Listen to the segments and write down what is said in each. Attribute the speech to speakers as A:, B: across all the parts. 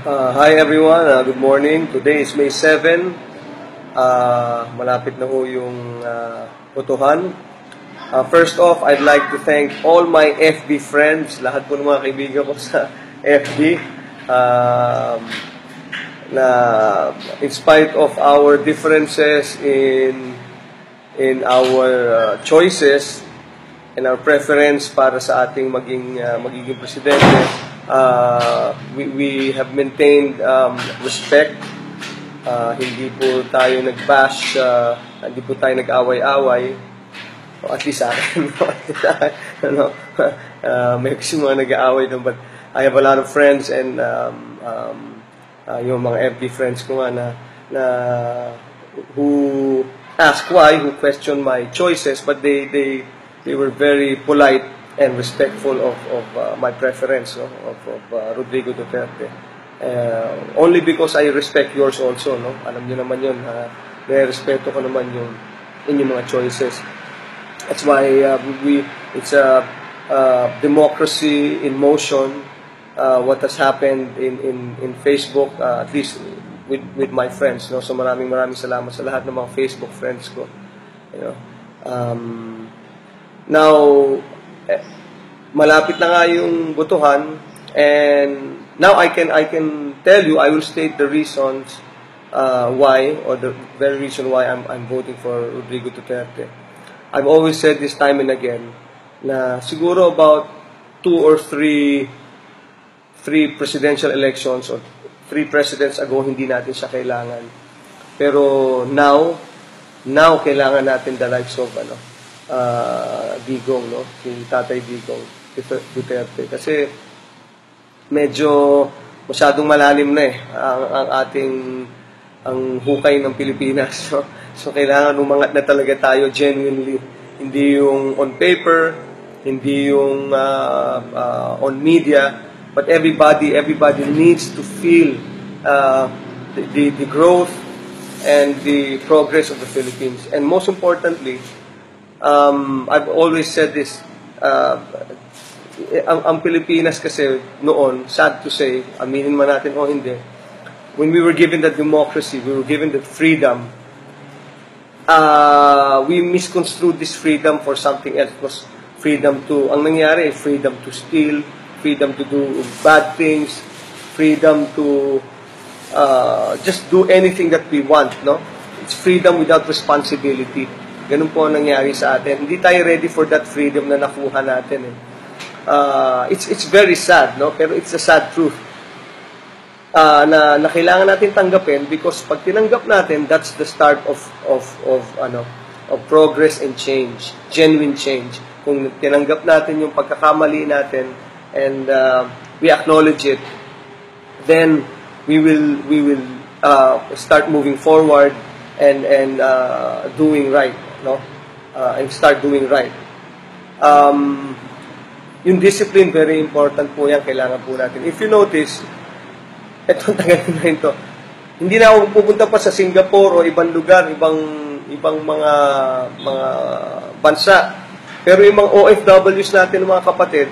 A: Hi everyone, good morning. Today is May 7. Malapit na ho yung botohan. First off, I'd like to thank all my FB friends, lahat po ng mga kaibigan ko sa FB. Na in spite of our differences in our choices and our preference para sa ating magiging presidente, we have maintained respect. Hindi po tayo nag-bash, hindi po tayo nag-away-away. O at least sa akin, may kasi mga nag-aaway doon, but I have a lot of friends and yung mga FB friends ko nga na who ask why, who question my choices, but they were very polite and respectful of my preference, no? of Rodrigo Duterte. Only because I respect yours also, no? Alam niyo naman yun, respeto ko naman yung inyong mga choices. That's why it's a democracy in motion. What has happened in Facebook, at least with my friends, no? So maraming salamat sa lahat ng mga Facebook friends ko. You know, now malapit na nga yung botohan, and now I can tell you, I will state the reasons why, or the very reason why I'm voting for Rodrigo Duterte. I've always said this time and again na siguro about 2 or 3 presidential elections or 3 presidents ago hindi natin siya kailangan. Pero now kailangan natin the likes of Digong, no? Si Tatay Digong Duterte, kasi medyo masyadong malalim na ang hukay ng Pilipinas, no? So kailangan umangat na talaga tayo genuinely, hindi yung on paper, hindi yung on media, but everybody needs to feel the growth and the progress of the Philippines. And most importantly, I've always said this, ang Pilipinas kasi noon, sad to say, aminin man natin o hindi, when we were given the democracy, we were given the freedom, we misconstrued this freedom for something else. It was freedom to, ang nangyari, freedom to steal, freedom to do bad things, freedom to just do anything that we want, no? It's freedom without responsibility. Ganun po ang nangyari sa atin. Hindi tayo ready for that freedom na nakuha natin, it's very sad, no? Pero it's a sad truth na kailangan natin tanggapin, because pag tinanggap natin, that's the start of progress and change, genuine change. Kung tinanggap natin yung pagkakamali natin and we acknowledge it, then we will start moving forward and doing right, no? And start doing right. Yung discipline, very important po yan, kailangan po natin. If you notice, eto, tagal na ito, hindi na ako pupunta pa sa Singapore o ibang lugar, ibang mga bansa. Pero yung mga OFWs natin, mga kapatid,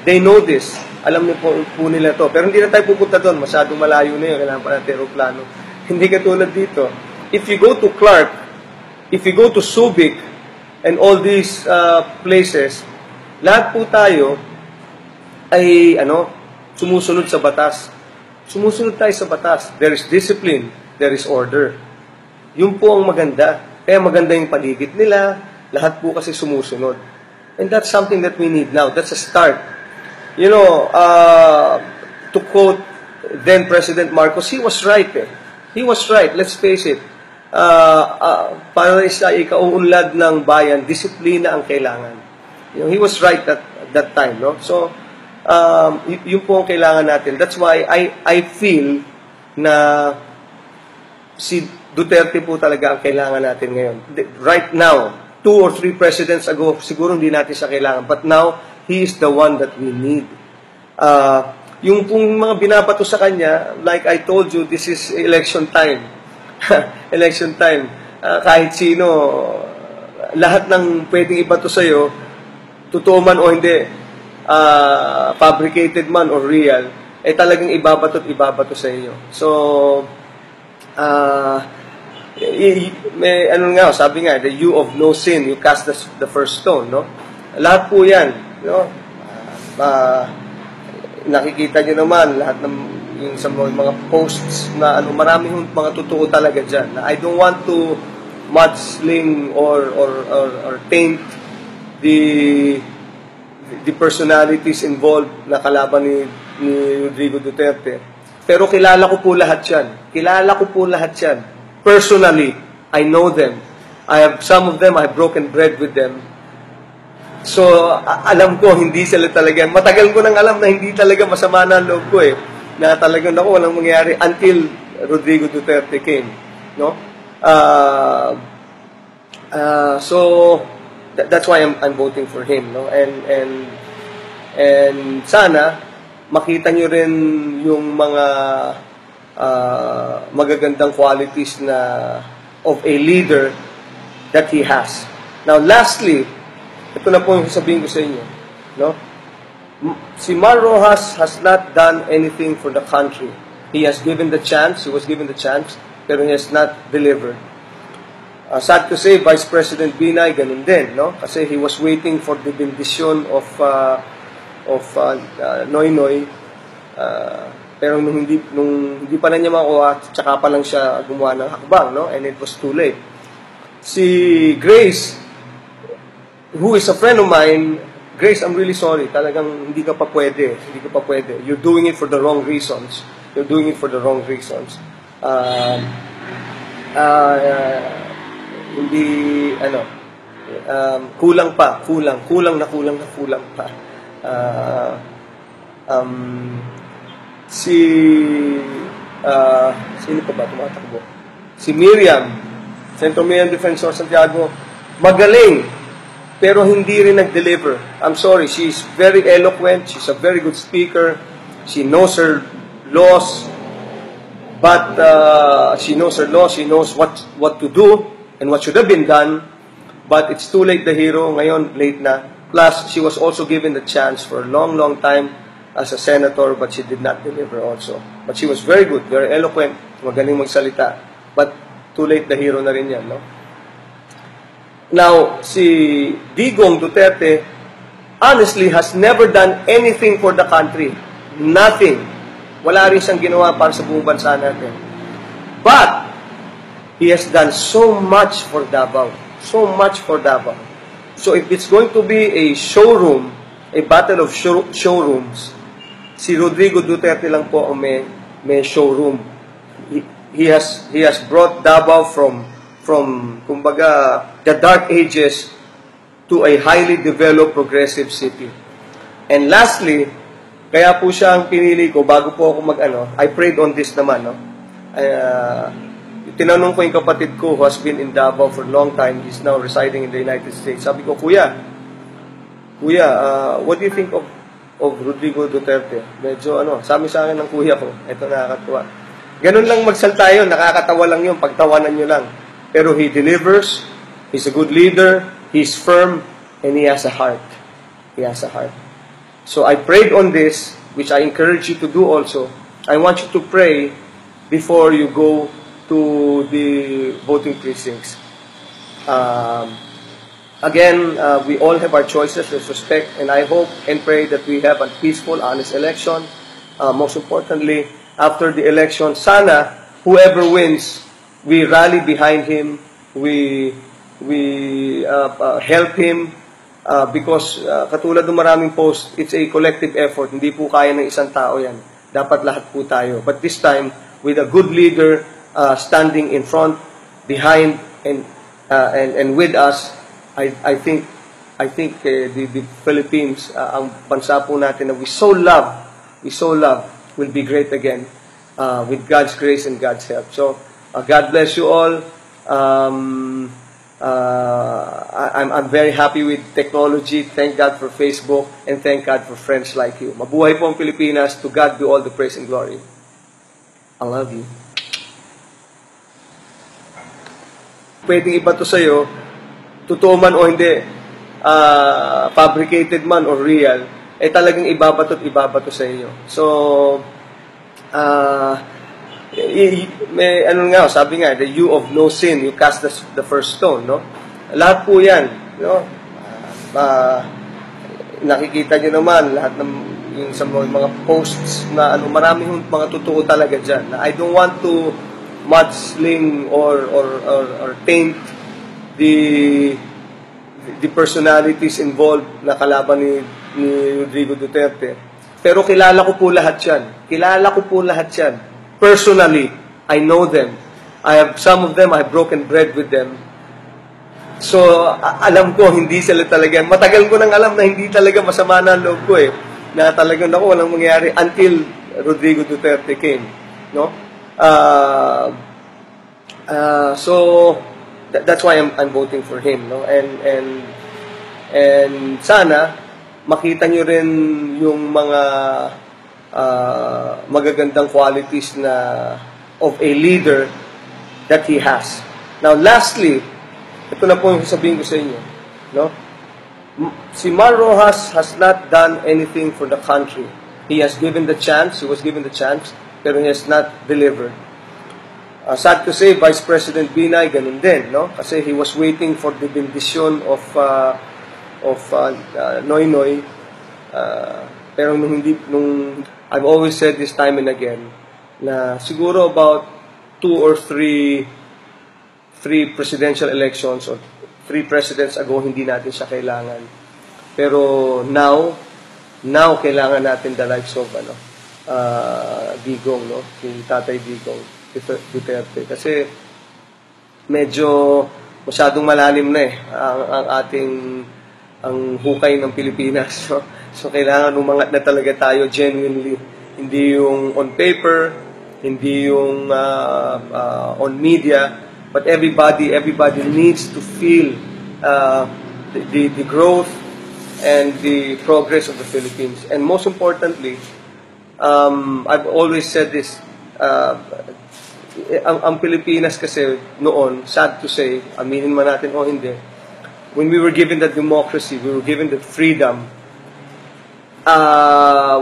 A: they know this. Alam niyo po nila to. Pero hindi na tayo pupunta doon, masyadong malayo na yun, kailangan pa natin aeroplano. Hindi katulad dito. If you go to Clark, if you go to Subic, and all these places, lahat po tayo ay sumusunod sa batas. Sumusunod tayo sa batas. There is discipline, there is order. Yun po ang maganda. Kaya maganda yung paligid nila, lahat po kasi sumusunod. And that's something that we need now. That's a start. You know, to quote then President Marcos, he was right. He was right, let's face it. Para sa ikauunlad ng bayan, disiplina ang kailangan. You know, he was right at that time, no? So, yun po ang kailangan natin. That's why I feel na si Duterte po talaga ang kailangan natin ngayon. Right now, 2 or 3 presidents ago, siguro hindi natin siya kailangan. But now, he is the one that we need. Yung pong mga binabato sa kanya, like I told you, this is election time. Election time. Kahit sino, lahat ng pwedeng ibato sa'yo, totoo man o hindi, fabricated man or real, eh talagang ibabato sa iyo. So, may ano nga, sabi nga, the you of no sin, you cast the first stone, no? Lahat po yan, no? Nakikita nyo naman, lahat ng yung sa mga posts na ano, maraming mga totoo talaga dyan. Na I don't want to mudsling or taint the personalities involved na kalaban ni Rodrigo Duterte. Pero kilala ko po lahat yan. Personally, I know them. Some of them, I have broken bread with them. So, alam ko, hindi sila talaga. Matagal ko nang alam na hindi talaga masama na loob ko eh. Na talagang ako, walang mangyari until Rodrigo Duterte came. No? So, that's why I'm voting for him. No? And sana, makita nyo rin yung mga magagandang qualities of a leader that he has. Now, lastly, ito na po yung sabihin ko sa inyo. No? Si Mar Roxas has not done anything for the country. He was given the chance, pero he has not delivered. Sad to say, Vice President Binay, ganun din, no? Kasi he was waiting for the bendition of Noy Noy, pero nung hindi pa na niya makuha, tsaka pa lang siya gumawa ng hakbang, no? And it was too late. Si Grace, who is a friend of mine, Grace, I'm really sorry. Talagang hindi ka pa pwede. You're doing it for the wrong reasons. Hindi, kulang pa. Sino pa ba tumatakbo? Si Miriam, Centro Miriam Defensor Santiago, magaling, pero hindi rin nag-deliver. I'm sorry, she's very eloquent, she's a very good speaker, she knows her laws, but she knows what to do and what should have been done, but it's too late, the hero, ngayon late na. Plus, she was also given the chance for a long time as a senator, but she did not deliver also. But she was very good, very eloquent, magaling magsalita, but too late, the hero na rin yan, no? Now, si Digong Duterte, honestly, has never done anything for the country. Nothing. Wala rin siyang ginawa para sa buong bansa natin. But, he has done so much for Davao. So, if it's going to be a showroom, a battle of showrooms, si Rodrigo Duterte lang po ang may showroom. He has brought Davao from kumbaga, the dark ages to a highly developed, progressive city. And lastly, kaya po siya ang pinili ko bago po ako I prayed on this naman, no? Tinanong ko yung kapatid ko who has been in Davao for a long time, he's now residing in the United States. Sabi ko, Kuya, what do you think of Rodrigo Duterte? Medyo sabi sa akin ng kuya ko, ito nakakatuwa. Ganun lang magsalta yun, nakakatawa lang yun, pagtawanan nyo lang. Pero he delivers, he's a good leader, he's firm, and he has a heart. So I prayed on this, which I encourage you to do also. I want you to pray before you go to the voting precincts. Again, we all have our choices, let's respect, and I hope and pray that we have a peaceful, honest election. Most importantly, after the election, sana, whoever wins, we rally behind him, we help him, because katulad ng maraming post, it's a collective effort. Hindi po kaya ng isang tao yan. Dapat lahat po tayo. But this time, with a good leader standing in front, behind, and with us, I think the Philippines, ang bansa po natin na we so love, will be great again, with God's grace and God's help. So, God bless you all. I'm very happy with technology. Thank God for Facebook, and thank God for friends like you. Mabuhay po ang Pilipinas. To God be all the praise and glory. I love you. Pwedeng iba to sa'yo, totoo man o hindi, fabricated man or real, talagang ibabato sa iyo. So, may ano nga, sabi nga, the you of no sin, you cast the first stone, no? Lahat po yan, no? Nakikita nyo naman, lahat ng yung sa mga posts na ano, maraming mga totoo talaga dyan. Na I don't want to mudsling or taint the personalities involved na kalaban ni Rodrigo Duterte. Pero kilala ko po lahat yan. Personally, I know them. Some of them, I have broken bread with them. So, alam ko, hindi sila talaga. Matagal ko nang alam na hindi talaga masama na ang loob ko eh. Na talagang ako, walang mangyari until Rodrigo Duterte came. No? So, that's why I'm voting for him. No? And sana, makita nyo rin yung mga magagandang qualities of a leader that he has. Now, lastly, ito na po yung sabihin ko sa inyo. No? Si Mar Roxas has not done anything for the country. He was given the chance, pero he has not delivered. Sad to say, Vice President Binay, ganun din, no? Kasi he was waiting for the bendition of Noynoy. Pero I've always said this time and again, na siguro about 2 or 3 presidential elections or 3 presidents ago, hindi natin siya kailangan. Pero now kailangan natin the likes of Digong, no? Si Tatay Digong Duterte. Kasi medyo masyadong malalim na ang hukay ng Pilipinas. So kailangan umangat na talaga tayo genuinely. Hindi yung on paper, hindi yung on media, but everybody needs to feel the growth and the progress of the Philippines. And most importantly, I've always said this, ang Pilipinas kasi noon, sad to say, aminin man natin o hindi, when we were given that democracy, we were given that freedom,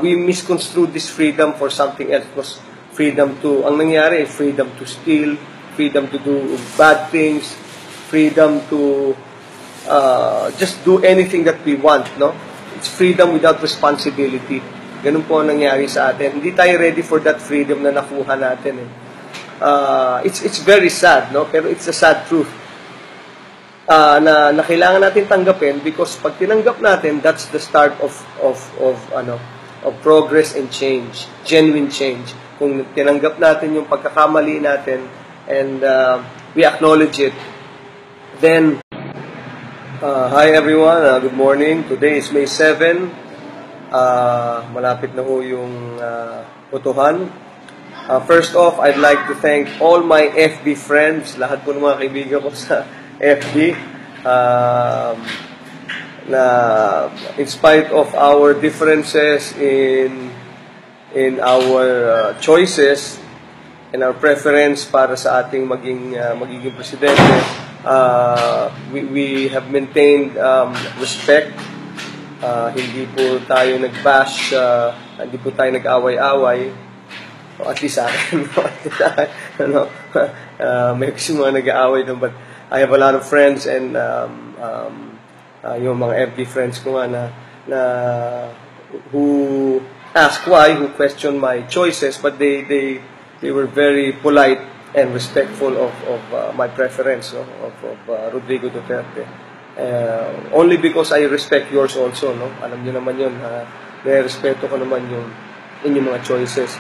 A: we misconstrued this freedom for something else. It was freedom to, ang nangyari, freedom to steal, freedom to do bad things, freedom to just do anything that we want, no? It's freedom without responsibility. Ganun po ang nangyari sa atin. Hindi tayo ready for that freedom na nakuha natin. It's very sad, no? Pero it's a sad truth. Na kailangan natin tanggapin because pag tinanggap natin, that's the start of progress and change, genuine change. Kung tinanggap natin yung pagkakamali natin and we acknowledge it, then hi everyone, good morning. Today is May 7. Malapit na ho yung botohan. First off, I'd like to thank all my FB friends, lahat po ng mga kaibigan ko sa FB, na in spite of our differences in our choices and our preference para sa ating magiging presidente, we have maintained respect. Hindi po tayo nag-bash, hindi po tayo nag-away-away. O at least sa akin, may kasi mga nag-aaway doon, but I have a lot of friends and yung mga FB friends ko nga na who ask why, who question my choices, but they were very polite and respectful of my preference, no? of Rodrigo Duterte. Only because I respect yours also, no? Alam niyo naman yun, may respeto ko naman yung inyong mga choices.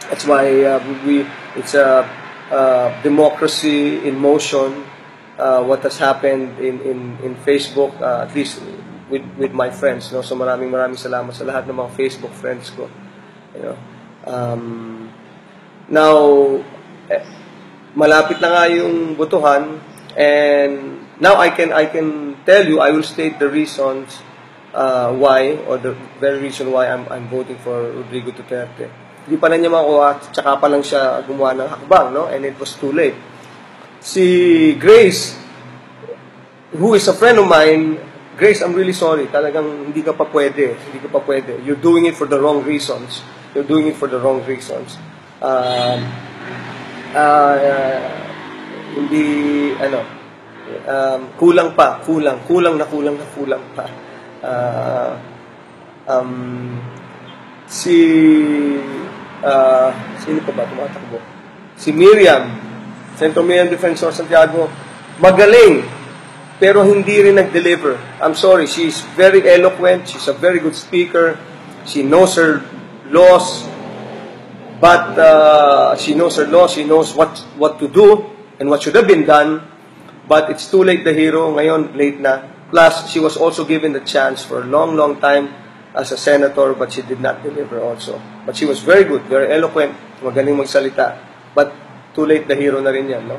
A: That's why it's a democracy in motion. What has happened in Facebook, at least with my friends, no? So maraming salamat sa lahat ng mga Facebook friends ko. You know, now malapit na nga yung botohan, and now I can tell you, I will state the reasons why, or the very reason why I'm voting for Rodrigo Duterte. Hindi pa na niya makuha, tsaka pa lang siya gumawa ng hakbang, no? And it was too late. Si Grace, who is a friend of mine, Grace, I'm really sorry. Talagang hindi ka pa pwede. Hindi ka pa pwede. You're doing it for the wrong reasons. You're doing it for the wrong reasons. Hindi, kulang pa. Kulang na pa. Sino pa ba tumatakbo? Si Miriam, Centro Miriam Defensor Santiago, magaling, pero hindi rin nag-deliver. I'm sorry, she's very eloquent, she's a very good speaker, she knows her laws, but she knows what to do and what should have been done, but it's too late, the hero, ngayon late na. Plus, she was also given the chance for a long time as a senator, but she did not deliver also. But she was very good, very eloquent, magaling magsalita. But too late, the hero na rin yan, no?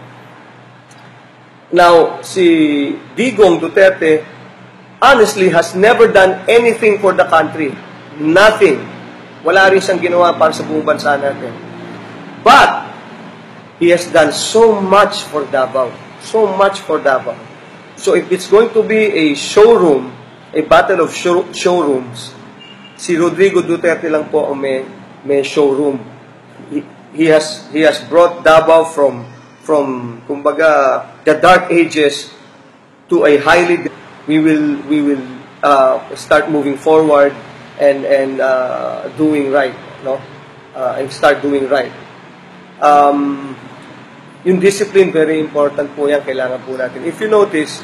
A: Now, si Digong Duterte, honestly, has never done anything for the country. Nothing. Wala rin siyang ginawa para sa buong bansa natin. But, he has done so much for Davao. So much for Davao. So, if it's going to be a showroom, a battle of showrooms, si Rodrigo Duterte lang po ang may showroom. He has brought Davao from kumbaga the dark ages to a highly we will start moving forward and doing right, no? And start doing right. Yung discipline, very important po yan, kailangan po natin. If you notice,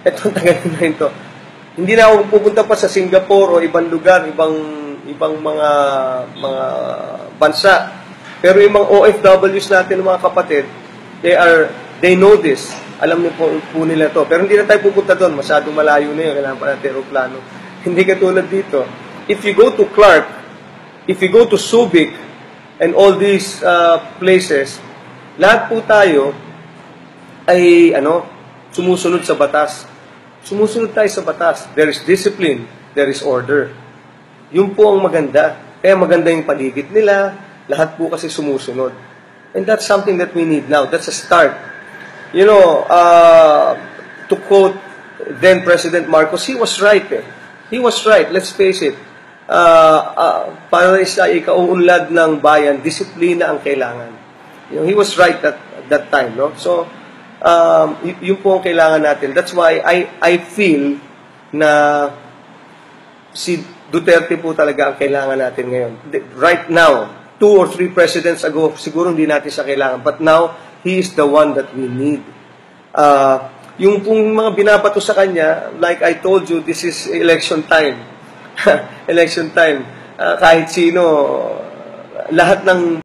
A: etong tagal na ito, hindi na ako pupunta pa sa Singapore o ibang lugar, ibang mga bansa. Pero yung mga OFWs natin, mga kapatid, they know this. Alam niyo po nila to. Pero hindi na tayo pupunta doon, masyadong malayo na yun, kailangan pa natin aeroplano. Hindi katulad dito. If you go to Clark, if you go to Subic, and all these places, lahat po tayo ay sumusunod sa batas. Sumusunod tayo sa batas. There is discipline, there is order. Yun po ang maganda. Kaya maganda yung paligid nila, lahat po kasi sumusunod. And that's something that we need now. That's a start. You know, to quote then President Marcos, he was right eh. He was right, let's face it. Para sa ikauunlad ng bayan, disiplina ang kailangan. You know, he was right at that time, no? So, yun po ang kailangan natin. That's why I feel na si Duterte po talaga ang kailangan natin ngayon. Right now, 2 or 3 presidents ago, siguro hindi natin siya kailangan. But now, he is the one that we need. Yung pong mga binabato sa kanya, like I told you, this is election time. Election time. Kahit sino, lahat ng